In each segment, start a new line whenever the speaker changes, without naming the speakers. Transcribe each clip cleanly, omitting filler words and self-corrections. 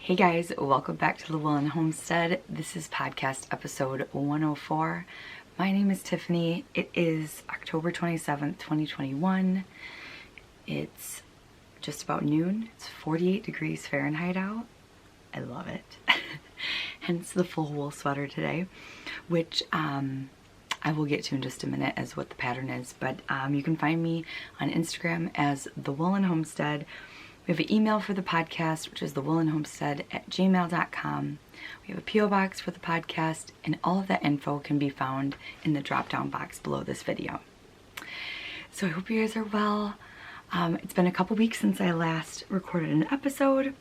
Hey guys, welcome back to the Woolen Homestead. This is podcast episode 104. My name is Tiffany. It is October 27th, 2021. It's just about noon. It's 48 degrees Fahrenheit out. I love it. Hence the full wool sweater today, which I will get to in just a minute as what the pattern is. But you can find me on Instagram as the Woolen Homestead. We have an email for the podcast, which is thewoolenhomestead@gmail.com. We have a P.O. box for the podcast, and all of that info can be found in the drop-down box below this video. So I hope you guys are well. It's been a couple weeks since I last recorded an episode.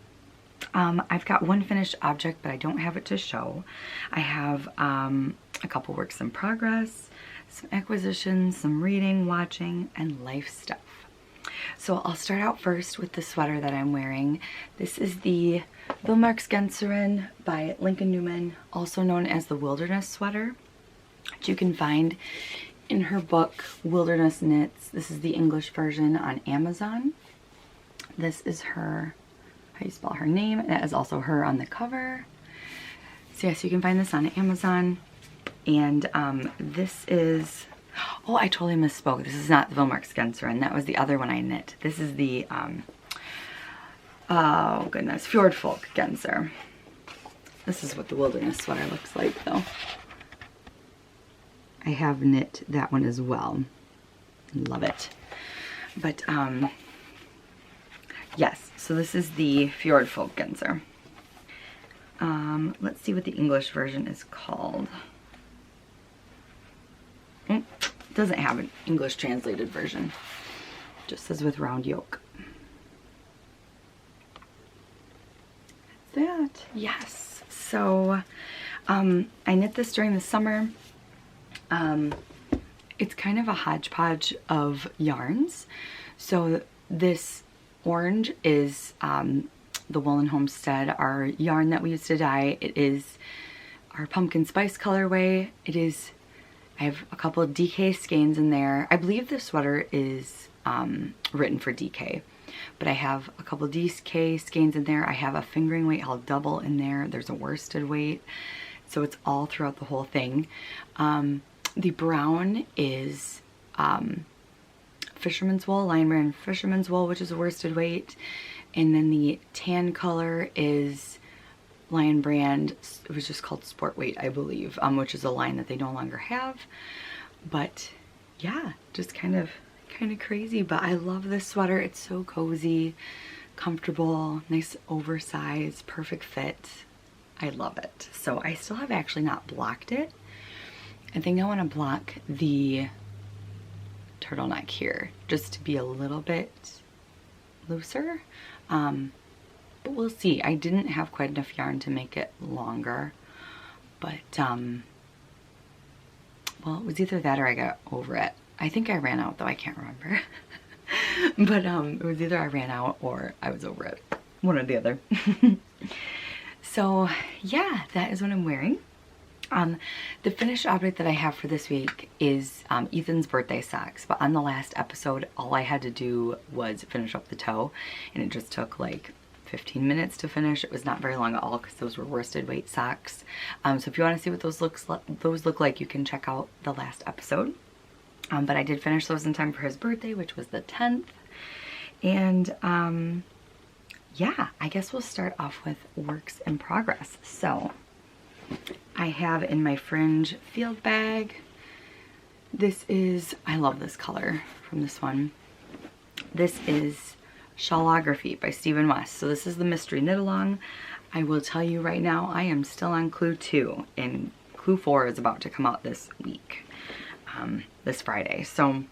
I've got one finished object, but I don't have it to show. I have a couple works in progress, some acquisitions, some reading, watching, and life stuff. So I'll start out first with the sweater that I'm wearing. This is the Wilmarksgenserin by Linka Neumann, also known as the Wilderness Sweater, which you can find in her book, Wilderness Knits. This is the English version on Amazon. This is her, how you spell her name, and that is also her on the cover. So yes, you can find this on Amazon. And this is... Oh, I totally misspoke. This is not the Wilmarksgenserin. That was the other one I knit. This is the, oh goodness, Fjordfolk Genser. This is what the Wilderness Sweater looks like, though. I have knit that one as well. Love it. But, yes, so this is the Fjordfolk Genser. Let's see what the English version is called. Doesn't have an English translated version. Just says with Round Yoke. That's that. Yes. So I knit this during the summer. It's kind of a hodgepodge of yarns. So this orange is the Woolen Homestead, our yarn that we used to dye. It is our pumpkin spice colorway. It is... I have a couple of DK skeins in there. I believe this sweater is written for DK, but I have a couple of DK skeins in there. I have a fingering weight I'll double in there. There's a worsted weight, so it's all throughout the whole thing. The brown is fisherman's wool, Lion Brand fisherman's wool, which is a worsted weight, and then the tan color is Lion Brand. It was just called Sport Weight, I believe, which is a line that they no longer have. But yeah, just kind of crazy, but I love this sweater. It's so cozy, comfortable, nice oversized, perfect fit. I love it. So I still have actually not blocked it. I think I want to block the turtleneck here just to be a little bit looser. But we'll see. I didn't have quite enough yarn to make it longer, but well, it was either that or I got over it. I think I ran out, though. I can't remember. But it was either I ran out or I was over it. One or the other. So yeah, that is what I'm wearing. The finished object that I have for this week is Ethan's birthday socks. But on the last episode, all I had to do was finish up the toe, and it just took like 15 minutes to finish. It was not very long at all because those were worsted weight socks. So if you want to see what those look like, you can check out the last episode. But I did finish those in time for his birthday, which was the 10th. And yeah, I guess we'll start off with works in progress. So I have in my fringe field bag. This is, I love this color from this one. This is Shawlography by Stephen West. So this is the mystery knit along. I will tell you right now, I am still on clue 2, and clue 4 is about to come out this week, this Friday. So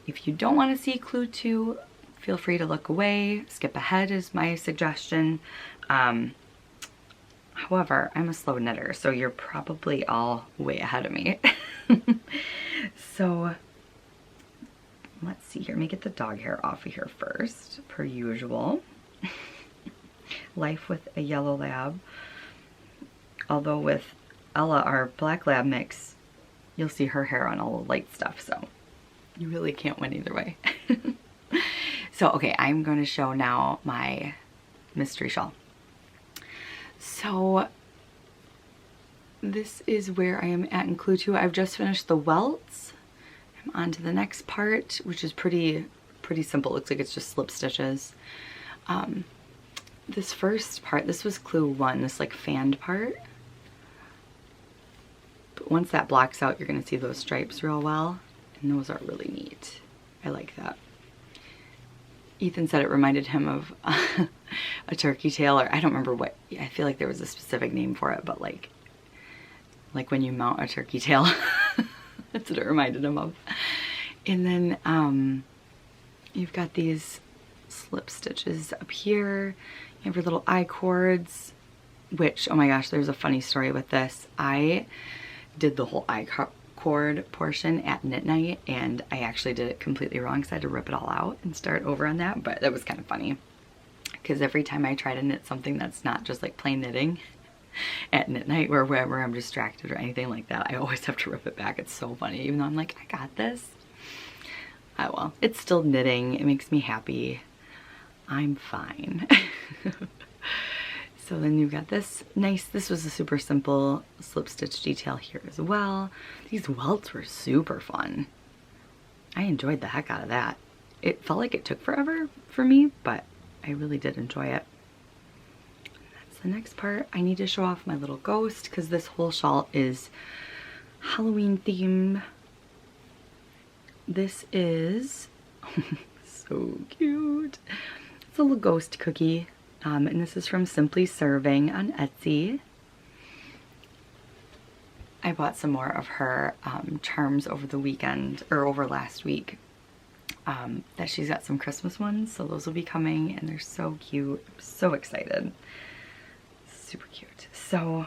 if you don't want to see clue 2, feel free to look away. Skip ahead is my suggestion. However, I'm a slow knitter, so you're probably all way ahead of me. So let's see here. Let me get the dog hair off of here first, per usual. Life with a yellow lab. Although with Ella, our black lab mix, you'll see her hair on all the light stuff, so you really can't win either way. So, okay, I'm going to show now my mystery shawl. So this is where I am at in Clue 2. I've just finished the welts. I'm on to the next part, which is pretty simple. It looks like it's just slip stitches. This first part, this was Clue 1, this like fanned part. But once that blocks out, you're gonna see those stripes real well, and those are really neat. I like that. Ethan said it reminded him of a turkey tail, or I don't remember what, I feel like there was a specific name for it, but like when you mount a turkey tail, that's what it reminded him of. And then you've got these slip stitches up here. You have your little eye cords, which, oh my gosh, there's a funny story with this. I did the whole eye cord portion at knit night, and I actually did it completely wrong, so I had to rip it all out and start over on that. But that was kind of funny because every time I try to knit something that's not just like plain knitting at knit night or wherever I'm distracted or anything like that, I always have to rip it back. It's so funny, even though I'm like, I got this. Oh well, it's still knitting. It makes me happy. I'm fine. So then you've got this nice, this was a super simple slip stitch detail here as well. These welts were super fun. I enjoyed the heck out of that. It felt like it took forever for me, but I really did enjoy it. That's the next part. I need to show off my little ghost because this whole shawl is Halloween themed. This is so cute. It's a little ghost cookie. And this is from Simply Serving on Etsy. I bought some more of her charms over the weekend, or over last week. That she's got some Christmas ones, so those will be coming, and they're so cute. I'm so excited. Super cute. So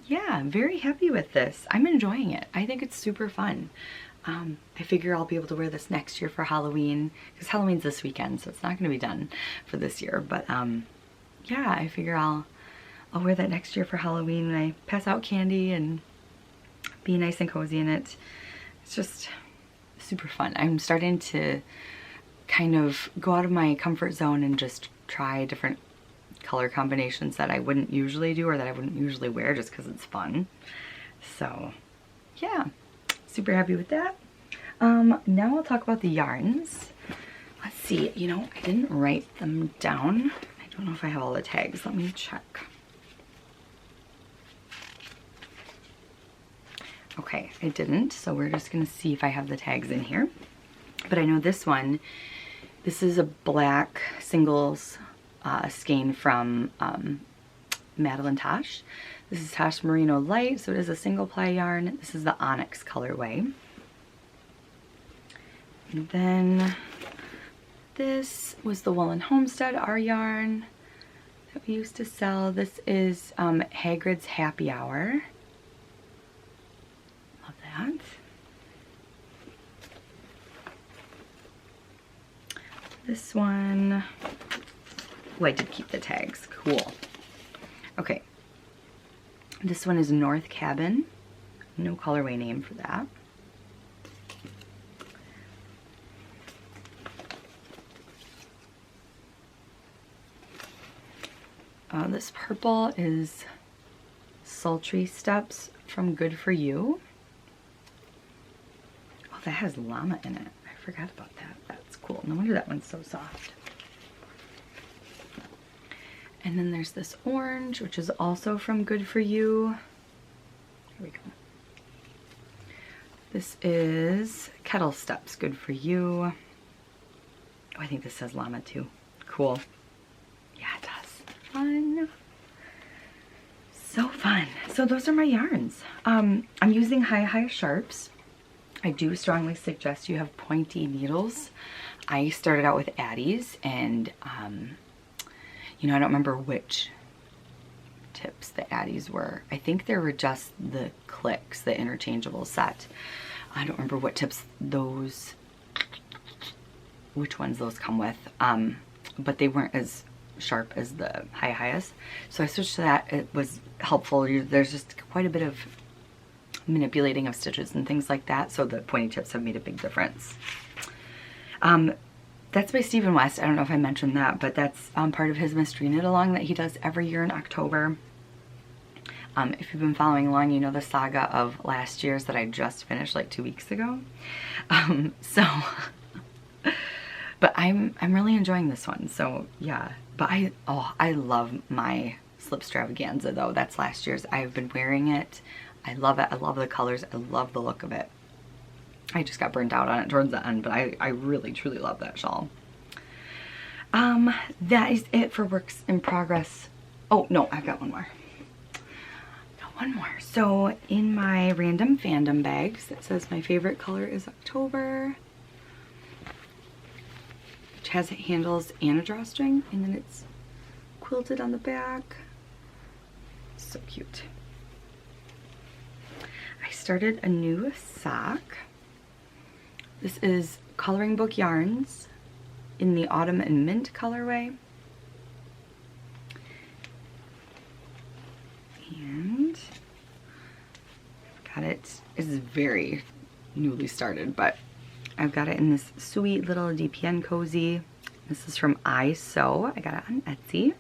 yeah, I'm very happy with this. I'm enjoying it. I think it's super fun. I figure I'll be able to wear this next year for Halloween, because Halloween's this weekend, so it's not going to be done for this year. But yeah, I figure I'll wear that next year for Halloween when I pass out candy and be nice and cozy in it. It's just super fun. I'm starting to kind of go out of my comfort zone and just try different color combinations that I wouldn't usually do or that I wouldn't usually wear just because it's fun. So yeah. Super happy with that. Now I'll talk about the yarns. Let's see, you know, I didn't write them down. I don't know if I have all the tags. Let me check. Okay, I didn't, so we're just gonna see if I have the tags in here. But I know this one, this is a black singles skein from Madelintosh. This is Tosh Merino Light, so it is a single ply yarn. This is the Onyx colorway. And then this was the Woolen Homestead, our yarn that we used to sell. This is Hagrids Happy Hour. Love that. This one, oh, I did keep the tags. Cool. Okay. This one is North Cabin. No colorway name for that. This purple is Sultry Steps from Good For You. Oh, that has llama in it. I forgot about that. That's cool. No wonder that one's so soft. And then there's this orange, which is also from Good For You. Here we go. This is Kettle Steps, Good For You. Oh, I think this says llama too. Cool. Yeah, it does. Fun. So fun. So those are my yarns. I'm using high sharps. I do strongly suggest you have pointy needles. I started out with Addie's, and you know, I don't remember which tips the Addie's were. I think there were just the clicks, the interchangeable set. I don't remember what tips those, which ones those come with, but they weren't as sharp as the highest. So I switched to that. It was helpful. There's just quite a bit of manipulating of stitches and things like that, so the pointy tips have made a big difference. that's by Stephen West. I don't know if I mentioned that, but that's part of his mystery knit along that he does every year in October. If you've been following along, you know the saga of last year's that I just finished like 2 weeks ago. But I'm really enjoying this one. So yeah, but I love my Slipstravaganza though. That's last year's. I've been wearing it. I love it. I love the colors. I love the look of it. I just got burnt out on it towards the end, but I really truly love that shawl. That is it for works in progress. Oh no, I've got one more. So in my random fandom bags, it says my favorite color is October, which has handles and a drawstring, and then it's quilted on the back. So cute. I started a new sock. This is Coloring Book Yarns in the Autumn and Mint colorway. And got it. It's very newly started, but I've got it in this sweet little DPN cozy. This is from I Sew. I got it on Etsy.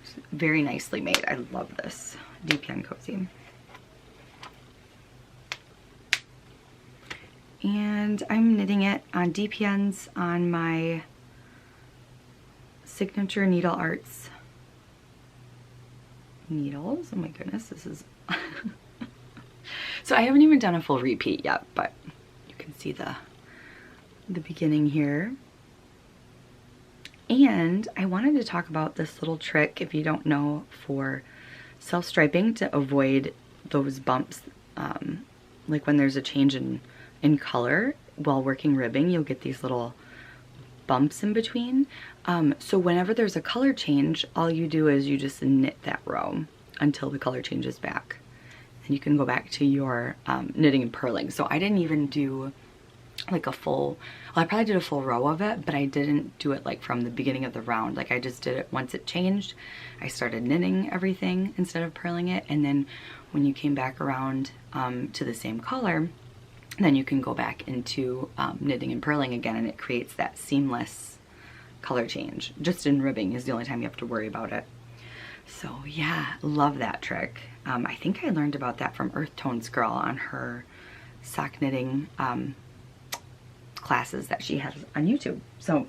It's very nicely made. I love this DPN cozy. And I'm knitting it on DPNs on my Signature Needle Arts needles. Oh my goodness, this is so I haven't even done a full repeat yet, but you can see the beginning here. And I wanted to talk about this little trick, if you don't know, for self-striping to avoid those bumps. Like when there's a change in color while working ribbing, you'll get these little bumps in between. So whenever there's a color change, all you do is you just knit that row until the color changes back. And you can go back to your knitting and purling. So I didn't even do like a full, well, I probably did a full row of it, but I didn't do it like from the beginning of the round. Like I just did it once it changed. I started knitting everything instead of purling it. And then when you came back around to the same color, then you can go back into knitting and purling again, and it creates that seamless color change. Just in ribbing is the only time you have to worry about it. So yeah, love that trick. I think I learned about that from Earth Tones Girl on her sock knitting classes that she has on YouTube. So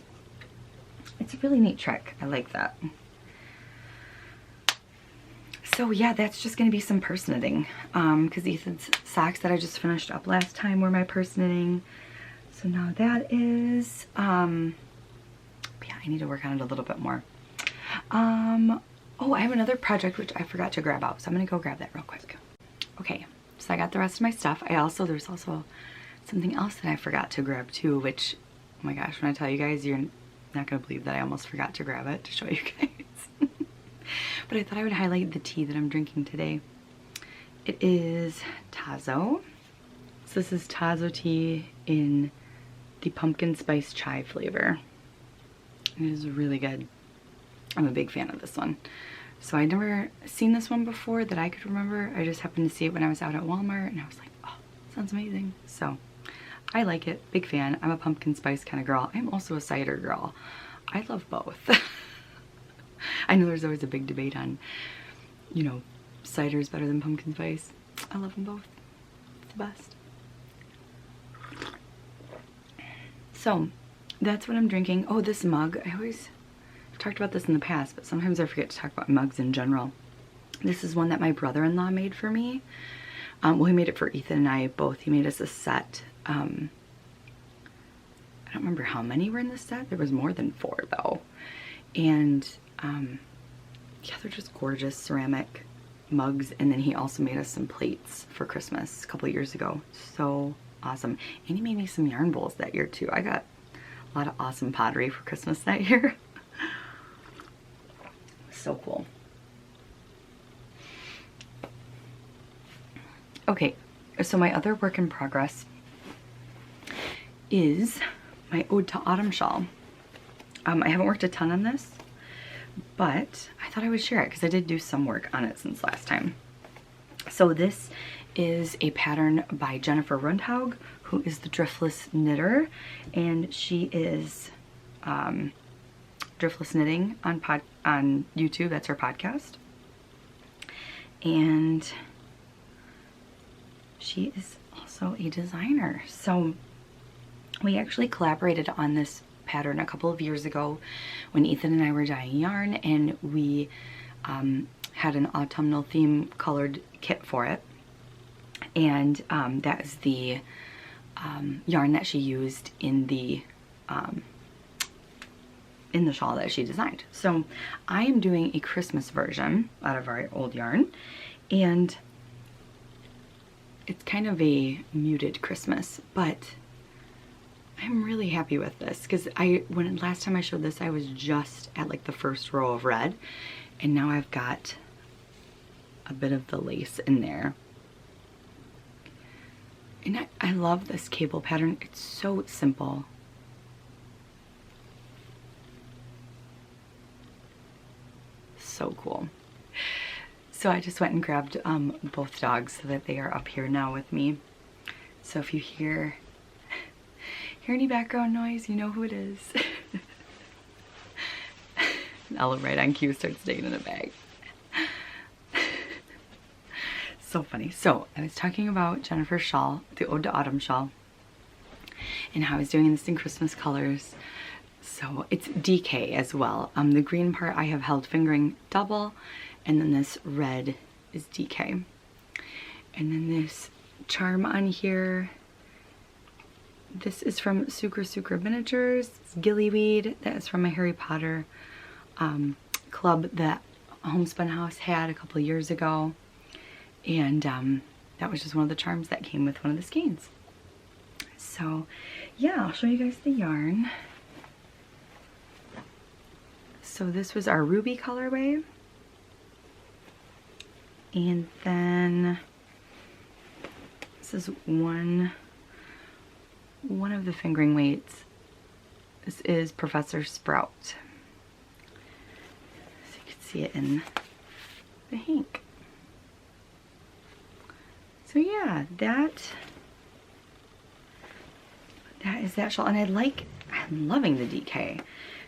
it's a really neat trick. I like that. So yeah, that's just going to be some purse knitting, because Ethan's socks that I just finished up last time were my purse knitting. So now that is, yeah, I need to work on it a little bit more. Oh, I have another project which I forgot to grab out, so I'm going to go grab that real quick. Okay, so I got the rest of my stuff. There's also something else that I forgot to grab too, which, oh my gosh, when I tell you guys, you're not going to believe that I almost forgot to grab it to show you guys. But I thought I would highlight the tea that I'm drinking today. It is Tazo. So this is Tazo tea in the pumpkin spice chai flavor. It is really good. I'm a big fan of this one. So I'd never seen this one before that I could remember. I just happened to see it when I was out at Walmart, and I was like, oh, sounds amazing. So I like it, big fan. I'm a pumpkin spice kind of girl. I'm also a cider girl. I love both. I know there's always a big debate on, you know, cider is better than pumpkin spice. I love them both. It's the best. So that's what I'm drinking. Oh, this mug. I've talked about this in the past, but sometimes I forget to talk about mugs in general. This is one that my brother-in-law made for me. Well, he made it for Ethan and I both. He made us a set. I don't remember how many were in the set. There was more than 4 though. And yeah, they're just gorgeous ceramic mugs. And then he also made us some plates for Christmas a couple years ago. So awesome. And he made me some yarn bowls that year too. I got a lot of awesome pottery for Christmas that year. So cool. Okay, so my other work in progress is my Ode to Autumn shawl. I haven't worked a ton on this, but I thought I would share it because I did do some work on it since last time. So this is a pattern by Jennifer Rundhaug, who is the Driftless Knitter, and she is Driftless Knitting on YouTube. That's her podcast. And she is also a designer. So we actually collaborated on this pattern a couple of years ago when Ethan and I were dyeing yarn, and we had an autumnal theme colored kit for it. And that is the yarn that she used in the shawl that she designed. So I am doing a Christmas version out of our old yarn, and it's kind of a muted Christmas, but I'm really happy with this because when last time I showed this, I was just at like the first row of red, and now I've got a bit of the lace in there. And I love this cable pattern. It's so simple. So cool. So I just went and grabbed both dogs so that they are up here now with me. So if you hear any background noise, you know who it is. Ella, right on cue, starts staying in a bag. So funny. So I was talking about Jennifer's shawl, the Ode to Autumn shawl, and how I was doing this in Christmas colors. So it's DK as well. The green part I have held fingering double, and then this red is DK. And then this charm on here, this is from Sucre Miniatures. It's Gillyweed. That is from my Harry Potter club that Homespun House had a couple of years ago. And that was just one of the charms that came with one of the skeins. So yeah, I'll show you guys the yarn. So this was our ruby colorway. And then this is one of the fingering weights. This is Professor Sprout. So you can see it in the hank. So yeah, that is that shawl, and I'm loving the DK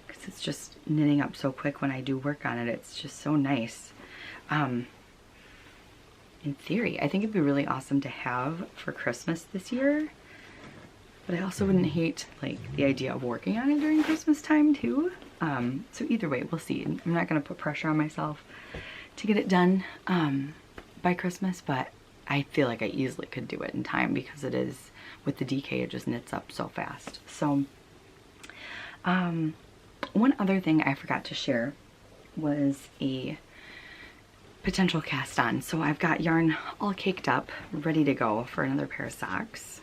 because it's just knitting up so quick when I do work on it. It's just so nice. In theory, I think it'd be really awesome to have for Christmas this year, but I also wouldn't hate like the idea of working on it during Christmas time too. So either way, we'll see. I'm not gonna put pressure on myself to get it done by Christmas, but I feel like I easily could do it in time because it is, with the DK, it just knits up so fast. So, one other thing I forgot to share was a potential cast on. So I've got yarn all caked up, ready to go for another pair of socks.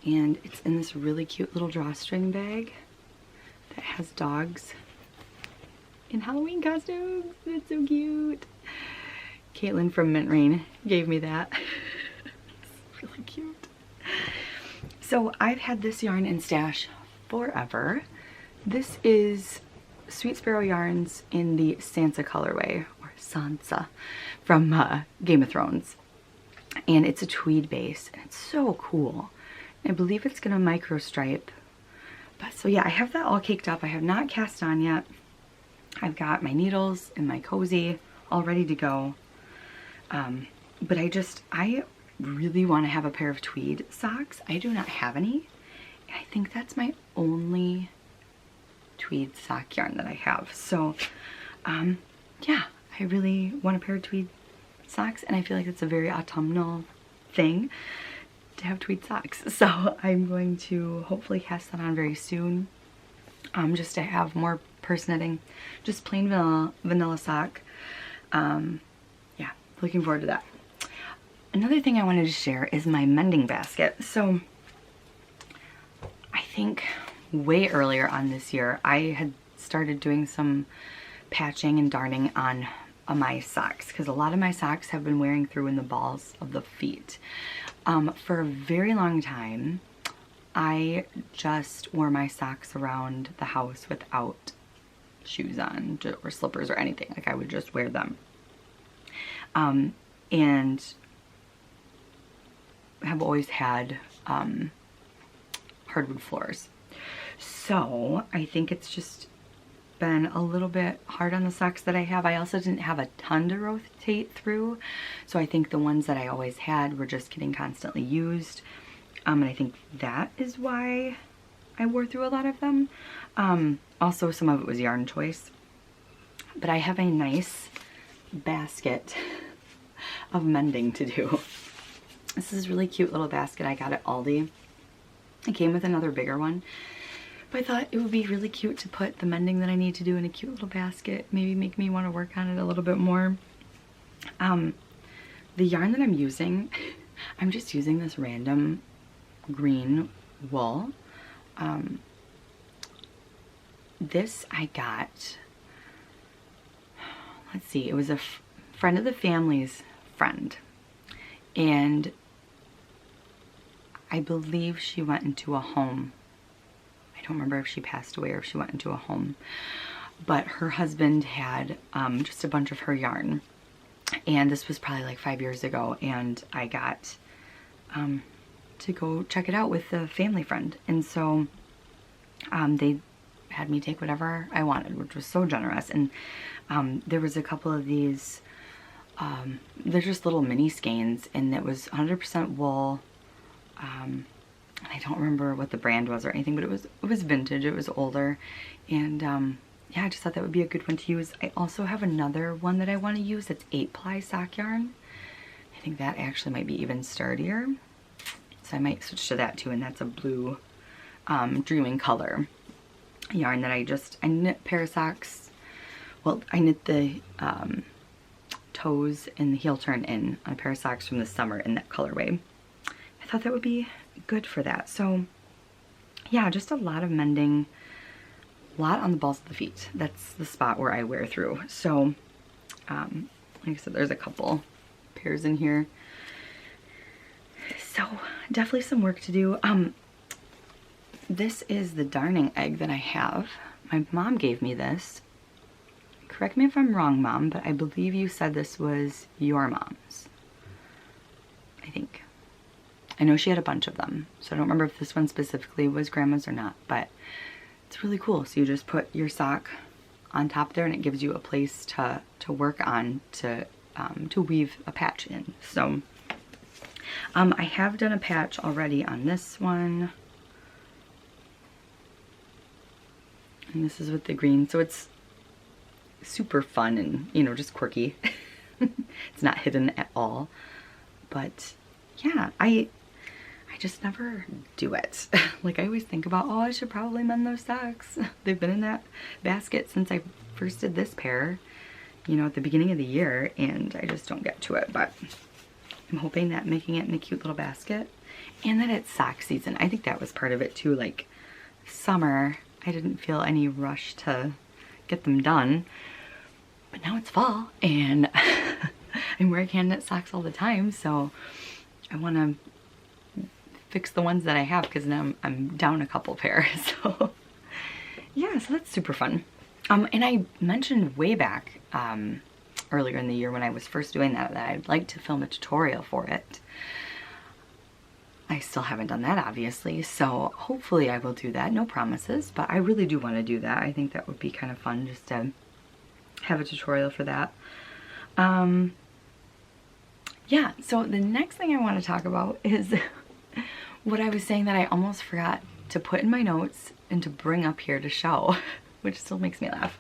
And it's in this really cute little drawstring bag that has dogs in Halloween costumes. It's so cute. Caitlin from Mint Rain gave me that. It's really cute. So I've had this yarn in stash forever. This is Sweet Sparrow yarns in the Sansa colorway, or Sansa, from Game of Thrones. And it's a tweed base, and it's so cool. I believe it's gonna micro stripe. But so yeah, I have that all caked up. I have not cast on yet. I've got my needles and my cozy all ready to go. But I really want to have a pair of tweed socks. I do not have any. And I think that's my only tweed sock yarn that I have. So, yeah, I really want a pair of tweed socks, and I feel like it's a very autumnal thing to have tweed socks. So I'm going to hopefully cast that on very soon, just to have more purse knitting, just plain vanilla sock. Yeah, looking forward to that. Another thing I wanted to share is my mending basket. So I think way earlier on this year, I had started doing some patching and darning on my socks, because a lot of my socks have been wearing through in the balls of the feet. For a very long time, I just wore my socks around the house without shoes on or slippers or anything. Like, I would just wear them. And have always had hardwood floors. So I think it's just been a little bit hard on the socks that I have. I also didn't have a ton to rotate through, so I think the ones that I always had were just getting constantly used, and I think that is why I wore through a lot of them. Also, some of it was yarn choice, but I have a nice basket of mending to do. This is a really cute little basket I got at Aldi. It came with another bigger one, but I thought it would be really cute to put the mending that I need to do in a cute little basket. Maybe make me want to work on it a little bit more. The yarn that I'm using, I'm just using this random green wool. This I got, let's see, it was a friend of the family's friend, and I believe she went into a home. I don't remember if she passed away or if she went into a home, but her husband had just a bunch of her yarn, and this was probably like 5 years ago, and I got to go check it out with the family friend, and so they had me take whatever I wanted, which was so generous. And there was a couple of these, they're just little mini skeins, and it was 100% wool. I don't remember what the brand was or anything, but it was vintage, it was older, and yeah, I just thought that would be a good one to use. I also have another one that I want to use that's 8-ply sock yarn. I think that actually might be even sturdier, so I might switch to that too, and that's a blue Dreaming Color yarn that I knit a pair of socks. Well, I knit the toes and the heel turn in on a pair of socks from the summer in that colorway. I thought that would be good for that. So yeah, just a lot of mending, a lot on the balls of the feet. That's the spot where I wear through. So like I said, there's a couple pairs in here. So definitely some work to do. This is the darning egg that I have. My mom gave me this. Correct me if I'm wrong, Mom, but I believe you said this was your mom's. I think. I know she had a bunch of them, so I don't remember if this one specifically was Grandma's or not, but it's really cool. So you just put your sock on top there, and it gives you a place to work on to weave a patch in. So I have done a patch already on this one. And this is with the green, so it's super fun and, you know, just quirky. It's not hidden at all. But yeah, I just never do it. Like, I always think about, oh, I should probably mend those socks. They've been in that basket since I first did this pair, you know, at the beginning of the year, and I just don't get to it. But I'm hoping that making it in a cute little basket, and that it's sock season. I think that was part of it too. Like, summer, I didn't feel any rush to get them done, but now it's fall, and I'm wearing hand knit socks all the time, so I want to fix the ones that I have, because now I'm down a couple pairs. So yeah, so that's super fun. And I mentioned way back earlier in the year when I was first doing that I'd like to film a tutorial for it. I still haven't done that, obviously, so hopefully I will do that. No promises, but I really do want to do that. I think that would be kind of fun, just to have a tutorial for that. Yeah, so the next thing I want to talk about is what I was saying that I almost forgot to put in my notes and to bring up here to show, which still makes me laugh.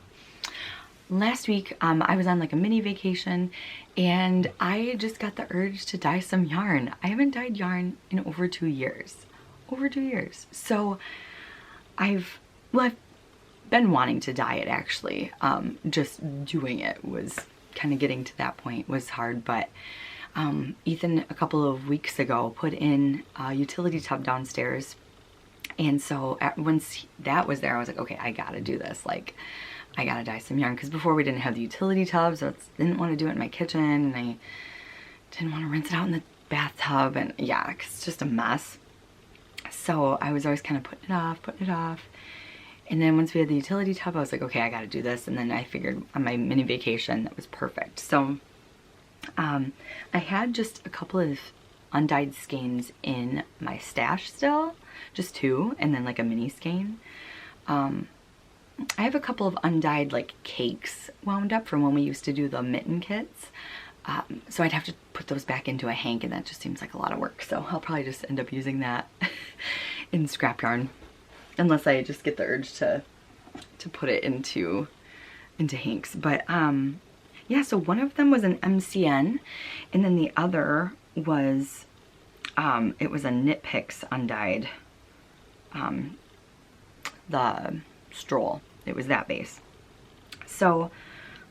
Last week, I was on like a mini vacation, and I just got the urge to dye some yarn. I haven't dyed yarn in over 2 years. Over 2 years. So I've been wanting to dye it, actually. Just doing it was kind of getting to that point was hard, but Ethan a couple of weeks ago put in a utility tub downstairs, and so once that was there, I was like, okay, I gotta do this. Like, I gotta dye some yarn, because before we didn't have the utility tubs, so I didn't want to do it in my kitchen, and I didn't want to rinse it out in the bathtub, and yeah, it's just a mess. So I was always kind of putting it off, and then once we had the utility tub, I was like, okay, I gotta do this, and then I figured on my mini vacation that was perfect. So I had just a couple of undyed skeins in my stash still, just 2, and then like a mini skein. I have a couple of undyed like cakes wound up from when we used to do the mitten kits. So I'd have to put those back into a hank, and that just seems like a lot of work. So I'll probably just end up using that in scrap yarn, unless I just get the urge to put it into hanks. But yeah, so one of them was an MCN, and then the other was it was a Knit Picks undyed, the stroll. It was that base. So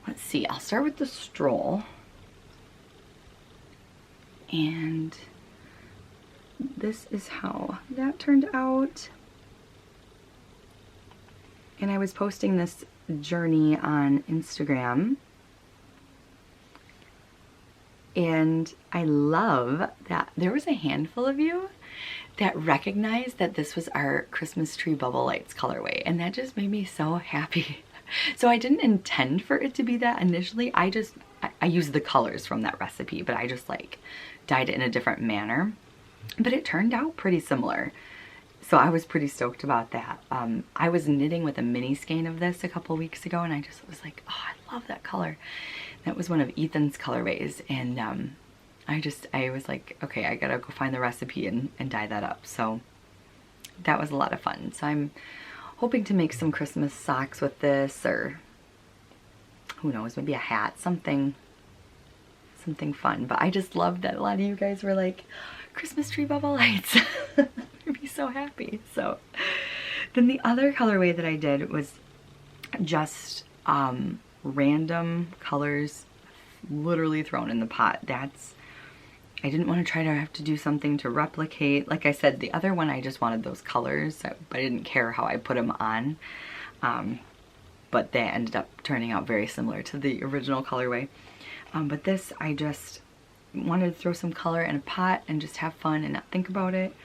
let's see, I'll start with the stroll. And this is how that turned out. And I was posting this journey on Instagram. And I love that there was a handful of you that recognized that this was our Christmas tree bubble lights colorway. And that just made me so happy. So I didn't intend for it to be that initially. I used the colors from that recipe, but I just like dyed it in a different manner. But it turned out pretty similar. So I was pretty stoked about that. I was knitting with a mini skein of this a couple weeks ago, and I just was like, oh, I love that color. That was one of Ethan's colorways, and I was like, okay, I gotta go find the recipe and dye that up. So that was a lot of fun. So I'm hoping to make some Christmas socks with this, or who knows, maybe a hat, something fun. But I just love that a lot of you guys were like, Christmas tree bubble lights. Made me so happy. So then the other colorway that I did was just random colors literally thrown in the pot. I didn't want to try to have to do something to replicate. Like I said, the other one I just wanted those colors, but I didn't care how I put them on. But they ended up turning out very similar to the original colorway. But this, I just wanted to throw some color in a pot and just have fun and not think about it.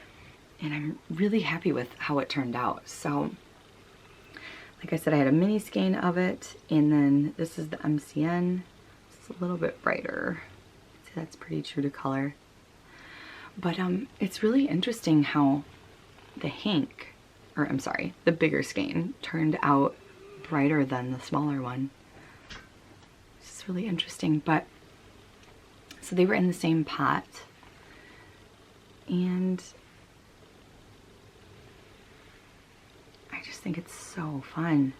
And I'm really happy with how it turned out. So, like I said, I had a mini skein of it, and then this is the MCN. It's a little bit brighter. See, that's pretty true to color. But it's really interesting how the hank, or I'm sorry, the bigger skein turned out brighter than the smaller one. It's really interesting. But so they were in the same pot, and I just think it's so fun.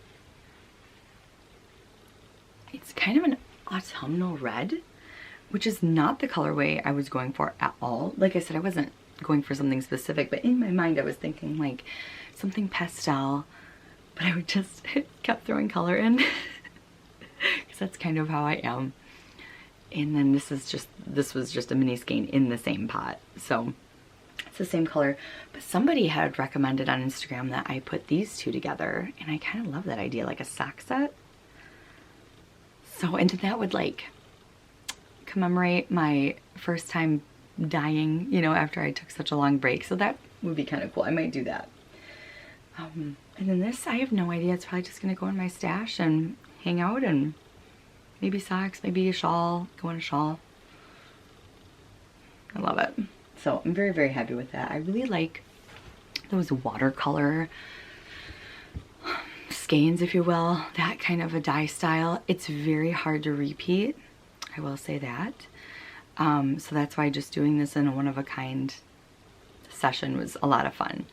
It's kind of an autumnal red, which is not the colorway I was going for at all. Like I said, I wasn't going for something specific, but in my mind I was thinking like something pastel, but I would just kept throwing color in because that's kind of how I am. And then this was just a mini skein in the same pot, so it's the same color. But somebody had recommended on Instagram that I put these two together, and I kind of love that idea, like a sock set. So, and that would like commemorate my first time dyeing, you know, after I took such a long break. So that would be kind of cool. I might do that. And then this, I have no idea. It's probably just gonna go in my stash and hang out, and maybe socks, maybe a shawl, go in a shawl. I love it. So I'm very, very happy with that. I really like those watercolor skeins, if you will, that kind of a dye style. It's very hard to repeat, I will say that. So that's why just doing this in a one-of-a-kind session was a lot of fun.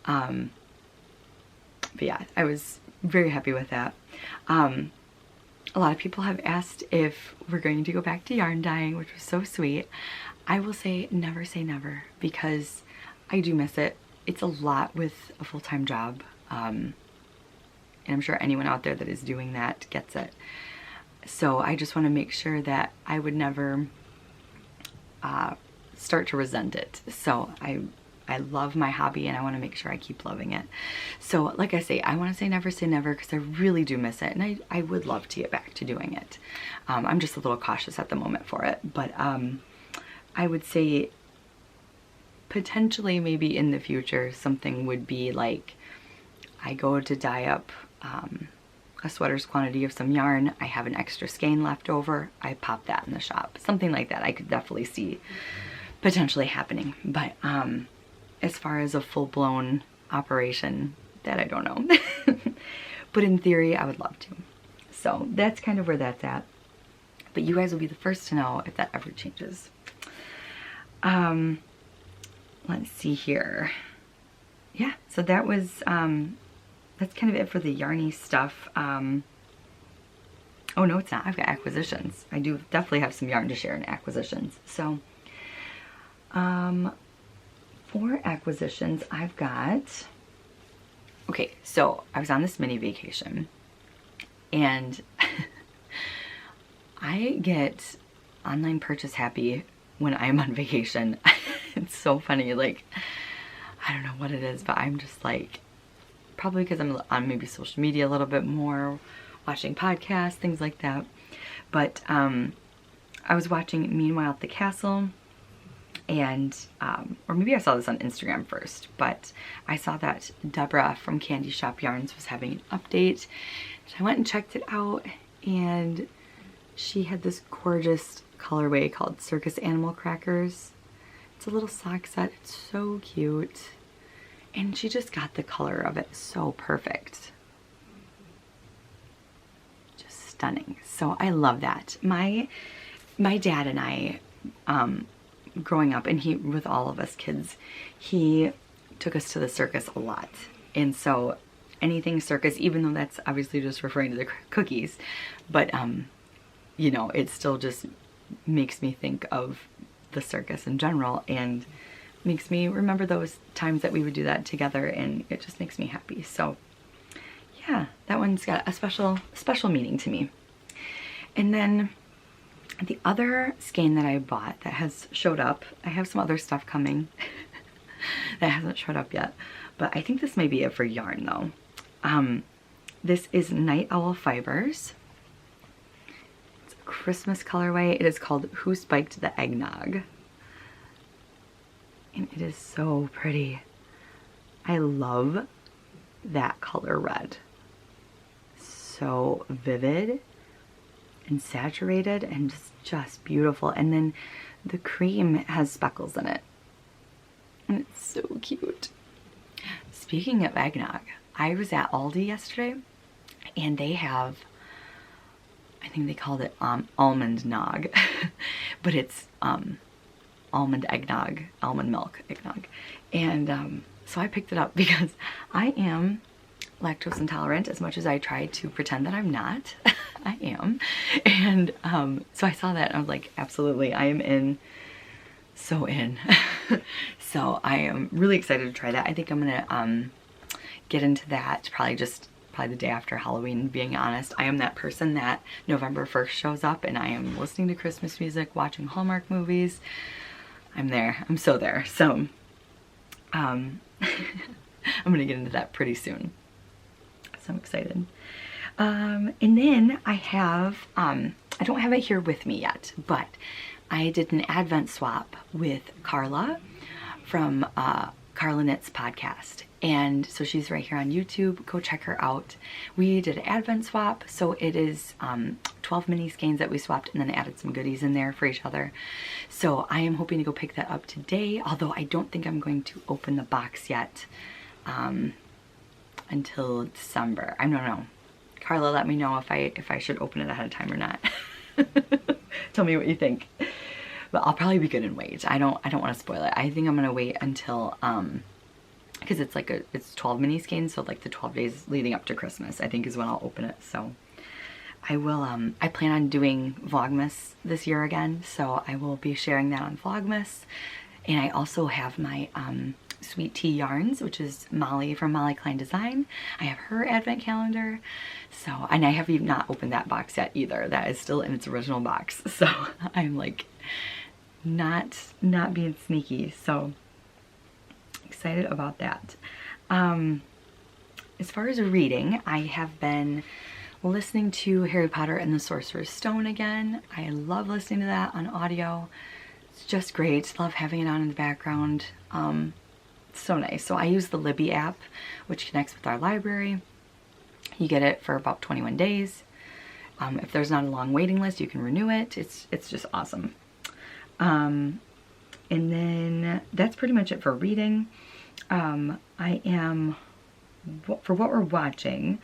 But yeah, I was very happy with that. A lot of people have asked if we're going to go back to yarn dyeing, which was so sweet. I will say never, because I do miss it. It's a lot with a full-time job. And I'm sure anyone out there that is doing that gets it. So I just want to make sure that I would never start to resent it. So I love my hobby, and I want to make sure I keep loving it. So like I say, I want to say never because I really do miss it, and I would love to get back to doing it. I'm just a little cautious at the moment for it, but I would say potentially maybe in the future something would be like I go to dye up a sweater's quantity of some yarn, I have an extra skein left over, I pop that in the shop. Something like that I could definitely see potentially happening. But as far as a full-blown operation, that I don't know. But in theory, I would love to. So that's kind of where that's at. But you guys will be the first to know if that ever changes. Let's see here. Yeah, so that was, that's kind of it for the yarny stuff. Oh no, it's not. I've got acquisitions. I do definitely have some yarn to share in acquisitions. So, for acquisitions, I've got, okay, so I was on this mini vacation and I get online purchase happy when I'm on vacation. It's so funny, like, I don't know what it is, but I'm just like, probably because I'm on maybe social media a little bit more, watching podcasts, things like that. But I was watching Meanwhile at the Castle, and, or maybe I saw this on Instagram first, but I saw that Deborah from Candy Shop Yarns was having an update. So I went and checked it out, and she had this gorgeous colorway called Circus Animal Crackers. It's a little sock set. It's so cute. And she just got the color of it so perfect. Just stunning. So I love that. My dad and I, growing up, and he, with all of us kids, he took us to the circus a lot. And so anything circus, even though that's obviously just referring to the cookies, but you know, it still just makes me think of the circus in general and makes me remember those times that we would do that together, and it just makes me happy. So yeah, that one's got a special meaning to me. And then the other skein that I bought that has showed up, I have some other stuff coming that hasn't showed up yet, but I think this may be it for yarn though. This is Night Owl Fibers. It's a Christmas colorway. It is called Who Spiked the Eggnog? And it is so pretty. I love that color red. So vivid and saturated and just beautiful. And then the cream has speckles in it. And it's so cute. Speaking of eggnog, I was at Aldi yesterday and they have, I think they called it almond nog, but it's almond eggnog, almond milk eggnog. And so I picked it up because I am lactose intolerant, as much as I try to pretend that I'm not. I am. And so I saw that and I was like, absolutely, I am in. So in. So I am really excited to try that. I think I'm gonna get into that probably the day after Halloween, being honest. I am that person that November 1st shows up and I am listening to Christmas music, watching Hallmark movies. I'm there. I'm so there. So I'm gonna get into that pretty soon. So I'm excited. And then I have, I don't have it here with me yet, but I did an Advent swap with Carla from Carla Knits podcast. And so she's right here on YouTube. Go check her out. We did an Advent swap. So it is 12 mini skeins that we swapped and then added some goodies in there for each other. So I am hoping to go pick that up today, although I don't think I'm going to open the box yet until December. I don't know. Carla, let me know if I should open it ahead of time or not. Tell me what you think. But I'll probably be good and wait. I don't want to spoil it. I think I'm gonna wait until because it's 12 mini skeins, so like the 12 days leading up to Christmas, I think is when I'll open it. So I will I plan on doing Vlogmas this year again, so I will be sharing that on Vlogmas. And I also have my Sweet Tea Yarns, which is Molly from Molly Klein Design. I have her advent calendar. So, and I have not opened that box yet either. That is still in its original box. So I'm like not being sneaky. So excited about that. As far as reading, I have been listening to Harry Potter and the Sorcerer's Stone again. I love listening to that on audio. It's just great. Love having it on in the background. So nice. So I use the Libby app, which connects with our library. You get it for about 21 days. If there's not a long waiting list, you can renew it. It's just awesome. And then that's pretty much it for reading. For what we're watching,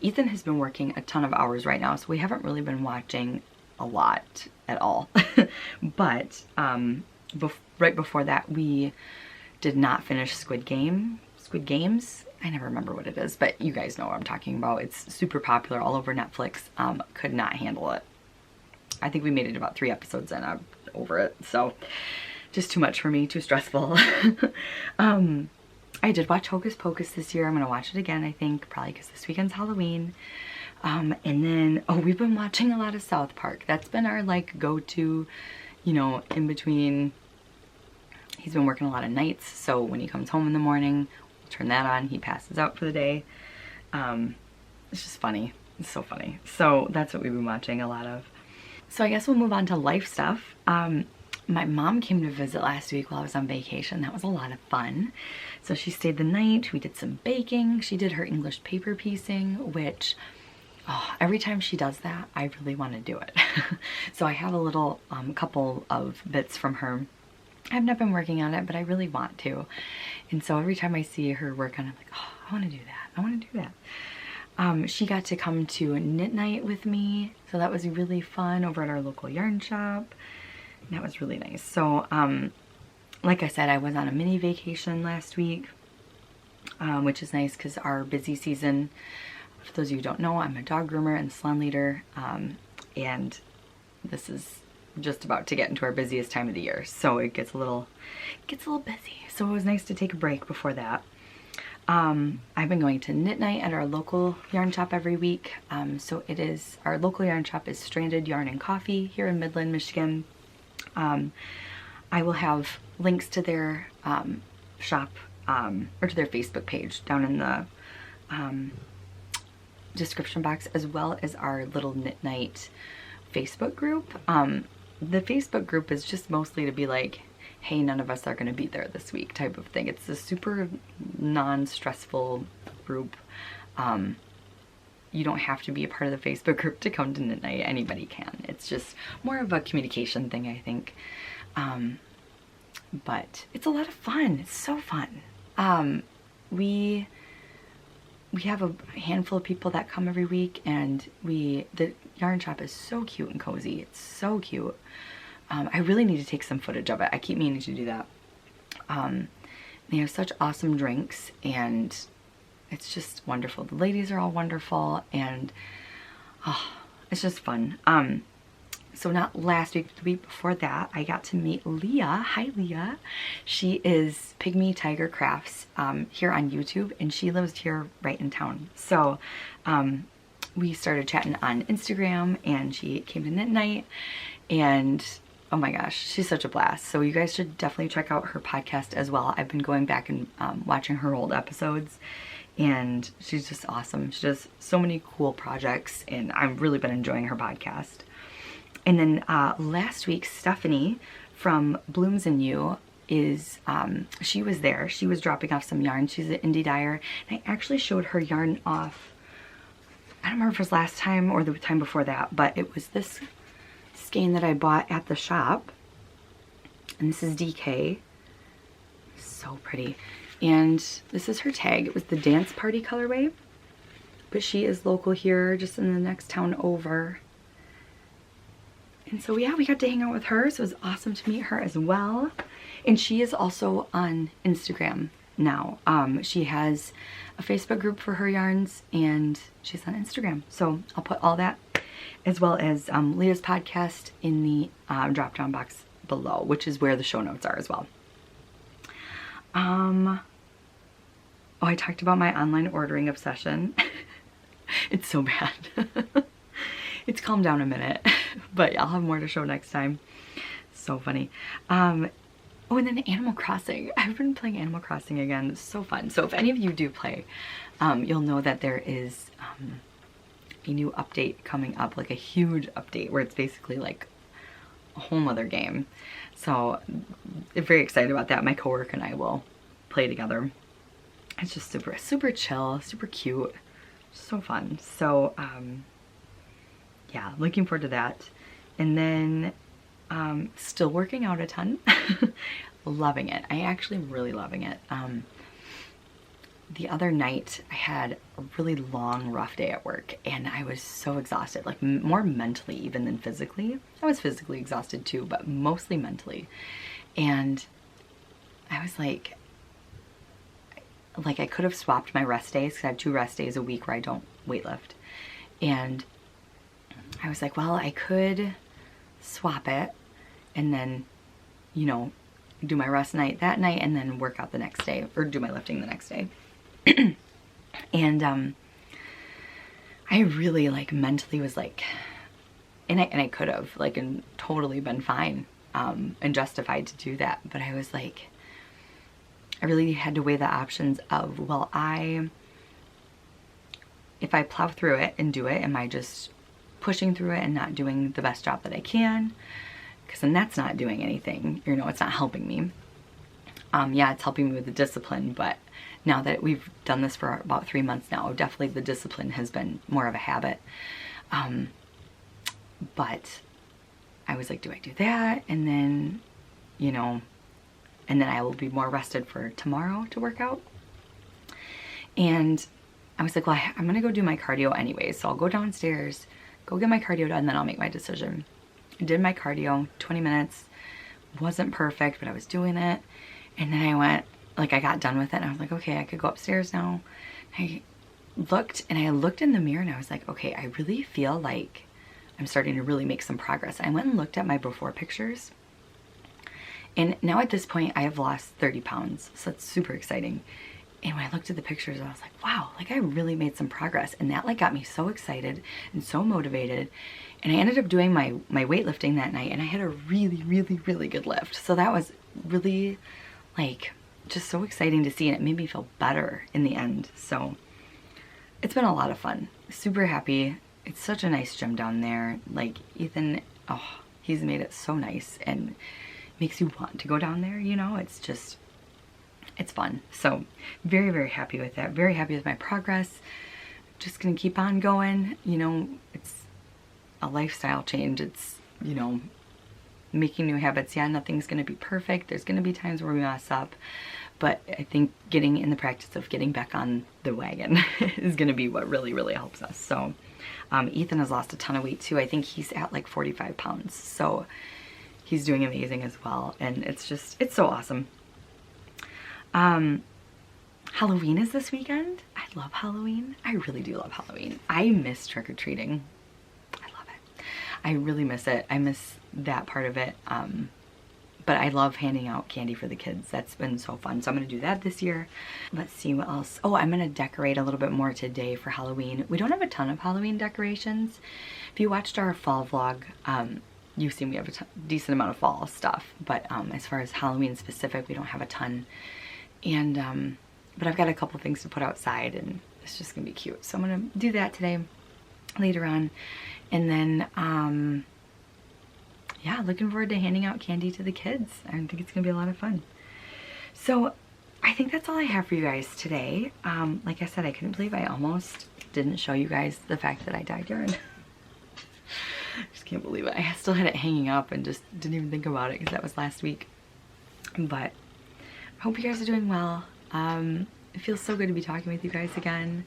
Ethan has been working a ton of hours right now, so we haven't really been watching a lot at all. But right before that, we did not finish Squid Games. I never remember what it is, but you guys know what I'm talking about. It's super popular all over Netflix. Could not handle it. I think we made it about 3 episodes in. I'm over it. So just too much for me, too stressful. I did watch Hocus Pocus this year. I'm going to watch it again, I think, probably because this weekend's Halloween. And then, we've been watching a lot of South Park. That's been our, like, go-to, you know, in between. He's been working a lot of nights, so when he comes home in the morning, we'll turn that on. He passes out for the day. It's just funny. It's so funny. So that's what we've been watching a lot of. So I guess we'll move on to life stuff. My mom came to visit last week while I was on vacation. That was a lot of fun. So she stayed the night. We did some baking. She did her English paper piecing, which, every time she does that, I really want to do it. So I have a little couple of bits from her. I've not been working on it, but I really want to. And so every time I see her work on it, I'm like, oh, I want to do that. I want to do that. She got to come to knit night with me. So that was really fun over at our local yarn shop. That was really nice. So, like I said, I was on a mini vacation last week, which is nice because our busy season, for those of you who don't know, I'm a dog groomer and salon leader, and this is just about to get into our busiest time of the year. So it gets a little busy. So it was nice to take a break before that. I've been going to knit night at our local yarn shop every week. So it is, our local yarn shop is Stranded Yarn and Coffee here in Midland, Michigan. I will have links to their shop or to their Facebook page down in the description box, as well as our little knit night Facebook group. The Facebook group is just mostly to be like, hey, none of us are going to be there this week type of thing. It's a super non-stressful group. You don't have to be a part of the Facebook group to come to knit night. Anybody can. It's just more of a communication thing, I think. But it's a lot of fun. It's so fun. We have a handful of people that come every week, and the yarn shop is so cute and cozy. It's so cute. I really need to take some footage of it. I keep meaning to do that. They have such awesome drinks, and it's just wonderful. The ladies are all wonderful, and it's just fun. So not last week, but the week before that, I got to meet Leah. Hi, Leah. She is Pygmy Tiger Crafts here on YouTube, and she lives here right in town. So we started chatting on Instagram, and she came to knit night, and oh my gosh, she's such a blast. So you guys should definitely check out her podcast as well. I've been going back and watching her old episodes, and she's just awesome. She does so many cool projects, and I've really been enjoying her podcast. And then last week, Stephanie from Blooms and You is, she was there. She was dropping off some yarn. She's an indie dyer, and I actually showed her yarn off, I don't remember if it was last time or the time before that, but it was this skein that I bought at the shop, and this is DK. So pretty. And this is her tag. It was the Dance Party colorway, but she is local here, just in the next town over. And so yeah, we got to hang out with her, so it was awesome to meet her as well. And she is also on Instagram now. She has a Facebook group for her yarns, and she's on Instagram. So I'll put all that, as well as Leah's podcast, in the drop-down box below, which is where the show notes are as well. Oh, I talked about my online ordering obsession. It's so bad. It's calmed down a minute, but I'll have more to show next time. So funny. Oh, and then Animal Crossing. I've been playing Animal Crossing again. It's so fun. So if any of you do play, you'll know that there is a new update coming up, like a huge update where it's basically like a whole nother game. So I'm very excited about that. My coworker and I will play together. It's just super chill, super cute, so fun. So yeah, looking forward to that. And then Still working out a ton. Loving it. I actually am really loving it. The other night I had a really long, rough day at work and I was so exhausted, like more mentally even than physically. I was physically exhausted too, but mostly mentally. And I was like I could have swapped my rest days because I have 2 rest days a week where I don't weightlift. And I was like, well, I could swap it and then, you know, do my rest night that night and then work out the next day, or do my lifting the next day. And I really like mentally was like, and I could have like and totally been fine and justified to do that, but I was like, I really had to weigh the options of, well, if I plow through it and do it, am I just pushing through it and not doing the best job that I can? Because then that's not doing anything, you know, it's not helping me. Yeah, it's helping me with the discipline, but now that we've done this for about 3 months now, definitely the discipline has been more of a habit. But I was like, do I do that? And then, you know, and then I will be more rested for tomorrow to work out. And I was like, well, I'm gonna go do my cardio anyway, so I'll go downstairs, go get my cardio done, then I'll make my decision. I did my cardio, 20 minutes, wasn't perfect, but I was doing it. And then I went, like I got done with it and I was like, okay, I could go upstairs now. I looked in the mirror and I was like, okay, I really feel like I'm starting to really make some progress. I went and looked at my before pictures. And now at this point I have lost 30 pounds. So that's super exciting. And when I looked at the pictures, I was like, wow, like I really made some progress. And that like got me so excited and so motivated. And I ended up doing my weightlifting that night and I had a really, really, really good lift. So that was really like just so exciting to see, and it made me feel better in the end. So it's been a lot of fun. Super happy. It's such a nice gym down there. Like Ethan, oh, he's made it so nice and makes you want to go down there, you know? It's just, it's fun. So very, very happy with that. Very happy with my progress. Just gonna keep on going. You know, it's a lifestyle change. It's, you know, making new habits. Yeah, nothing's gonna be perfect. There's gonna be times where we mess up, but I think getting in the practice of getting back on the wagon is gonna be what really, really helps us. So Ethan has lost a ton of weight too. I think he's at like 45 pounds. So he's doing amazing as well. And it's just, it's so awesome. Halloween is this weekend. I love Halloween. I really do love Halloween. I miss trick-or-treating. I love it. I really miss it. I miss that part of it. But I love handing out candy for the kids. That's been so fun. So I'm going to do that this year. Let's see what else. Oh, I'm going to decorate a little bit more today for Halloween. We don't have a ton of Halloween decorations. If you watched our fall vlog, you've seen we have a decent amount of fall stuff. But as far as Halloween specific, we don't have a ton. And but I've got a couple things to put outside and it's just gonna be cute. So I'm gonna do that today, later on. And then yeah, looking forward to handing out candy to the kids. I think it's gonna be a lot of fun. So I think that's all I have for you guys today. Like I said, I couldn't believe I almost didn't show you guys the fact that I dyed yarn. I just can't believe it. I still had it hanging up and just didn't even think about it because that was last week. But I hope you guys are doing well. It feels so good to be talking with you guys again.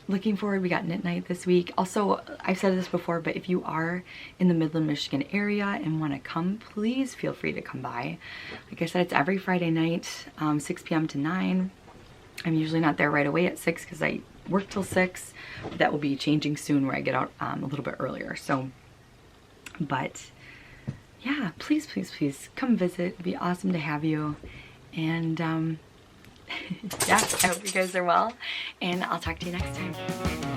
Looking forward, we got knit night this week. Also, I've said this before, but if you are in the Midland, Michigan area and want to come, please feel free to come by. Like I said, it's every Friday night, 6 p.m. to 9. I'm usually not there right away at 6 because I work till 6. That will be changing soon where I get out a little bit earlier. So, but yeah, please, please, please come visit. It'd be awesome to have you. And yeah, I hope you guys are well, and I'll talk to you next time.